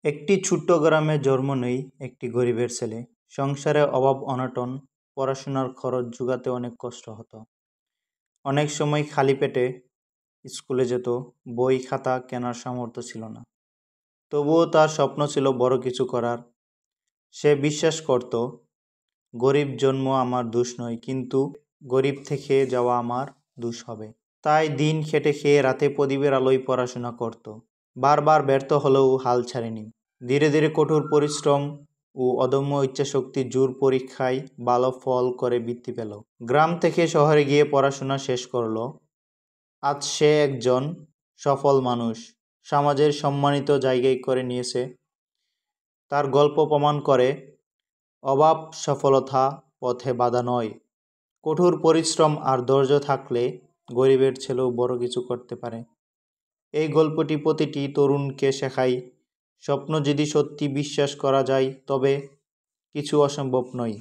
একটি ছোট্ট গ্রামে জন্ম নেই একটি গরিবের ছেলে। সংসারে অভাব অনটন, পড়াশোনার খরচ জোগাতে অনেক কষ্ট হতো। অনেক সময় খালি পেটে স্কুলে যেত, বই খাতা কেনার সামর্থ্য ছিল না। তবুও তার স্বপ্ন ছিল বড় কিছু করার। সে বিশ্বাস করত, গরিব জন্ম আমার দোষ নয়, কিন্তু গরিব থেকে যাওয়া আমার দোষ হবে। তাই দিন খেটে খেয়ে রাতে প্রদীপের আলোয় পড়াশোনা করত। বারবার ব্যর্থ হলেও হাল ছাড়েনি। ধীরে ধীরে কঠোর পরিশ্রম ও অদম্য ইচ্ছাশক্তি জোর পরীক্ষায় ভালো ফল করে বৃত্তি পেল। গ্রাম থেকে শহরে গিয়ে পড়াশোনা শেষ করলো। আজ সে একজন সফল মানুষ, সমাজের সম্মানিত জায়গায় করে নিয়েছে। তার গল্প প্রমাণ করে, অভাব সফলতা পথে বাধা নয়। কঠোর পরিশ্রম আর ধৈর্য থাকলে গরিবের ছেলেও বড় কিছু করতে পারে। এই গল্পটি প্রতিটি তরুণকে শেখায়, স্বপ্ন যদি সত্যি বিশ্বাস করা যায় তবে কিছু অসম্ভব নয়।